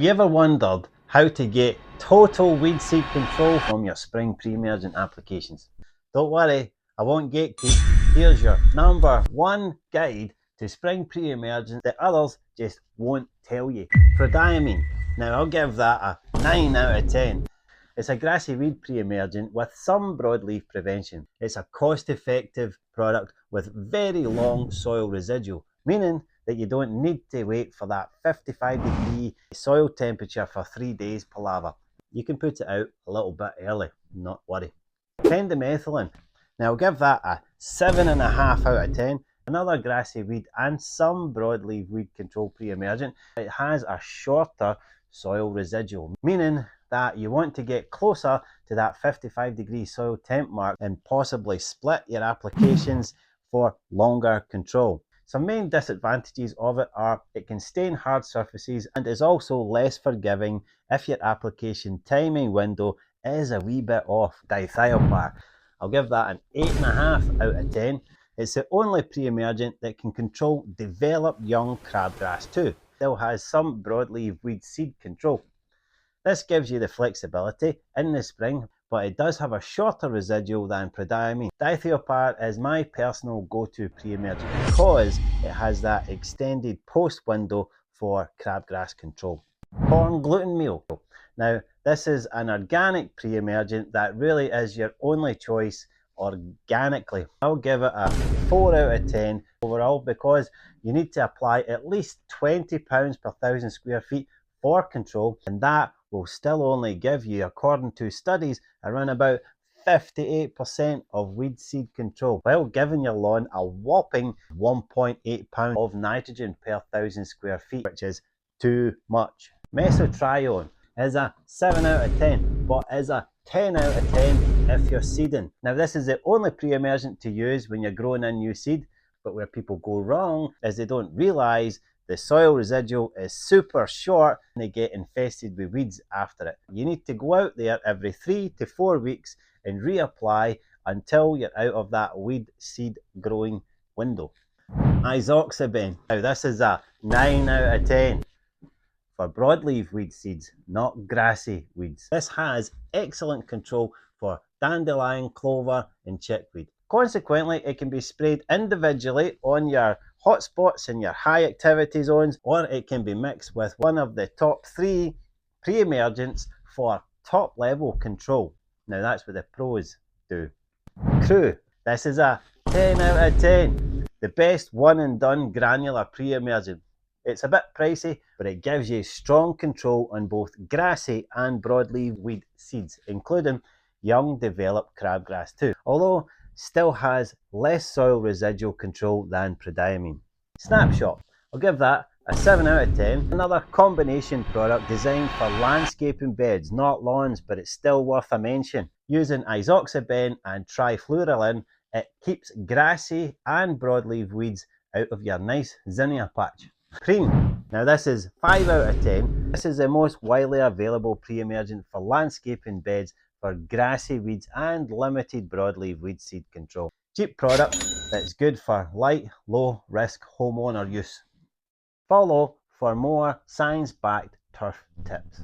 Have you ever wondered how to get total weed seed control from your spring pre-emergent applications? Don't worry, I won't gatekeep. Here's your #1 guide to spring pre-emergent that others just won't tell you. Prodiamine. Now I'll give that a 9 out of 10. It's a grassy weed pre-emergent with some broadleaf prevention. It's a cost-effective product with very long soil residual, meaning that you don't need to wait for that 55-degree soil temperature for 3 days palaver. You can put it out a little bit early, not worry. Pendimethalin. Now I'll give that a 7.5 out of 10. Another grassy weed and some broadleaf weed control pre-emergent. It has a shorter soil residual, meaning that you want to get closer to that 55-degree soil temp mark and possibly split your applications for longer control. Some main disadvantages of it are it can stain hard surfaces and is also less forgiving if your application timing window is a wee bit off. Dithiopar. I'll give that an 8.5 out of 10. It's the only pre-emergent that can control developed young crabgrass too. Still has some broadleaf weed seed control. This gives you the flexibility in the spring, but it does have a shorter residual than Prodiamine. Dithiopar is my personal go-to pre-emergent because it has that extended post window for crabgrass control. Corn gluten meal. Now this is an organic pre-emergent that really is your only choice organically. I'll give it a 4 out of 10 overall because you need to apply at least 20 pounds per 1,000 square feet for control, and that will still only give you, according to studies, around about 58% of weed seed control, while giving your lawn a whopping 1.8 pounds of nitrogen per 1,000 square feet, which is too much. Mesotrione is a 7 out of 10, but is a 10 out of 10 if you're seeding. Now this is the only pre-emergent to use when you're growing in new seed, but where people go wrong is they don't realise the soil residual is super short and they get infested with weeds after it. You need to go out there every 3 to 4 weeks and reapply until you're out of that weed seed growing window. Isoxaben. Now this is a 9 out of 10 for broadleaf weed seeds, not grassy weeds. This has excellent control for dandelion, clover and chickweed. Consequently, it can be sprayed individually on your hotspots in your high activity zones, or it can be mixed with one of the top 3 pre-emergents for top level control. Now that's what the pros do. Crew. This is a 10 out of 10. The best one and done granular pre-emergent. It's a bit pricey, but it gives you strong control on both grassy and broadleaf weed seeds, including young developed crabgrass too, although still has less soil residual control than Prodiamine. Snapshot. I'll give that a 7 out of 10. Another combination product designed for landscaping beds, not lawns, but it's still worth a mention. Using isoxaben and trifluralin, it keeps grassy and broadleaf weeds out of your nice zinnia patch. Cream. Now this is 5 out of 10. This is the most widely available pre-emergent for landscaping beds for grassy weeds and limited broadleaf weed seed control. Cheap product that's good for light, low risk homeowner use. Follow for more science-backed turf tips.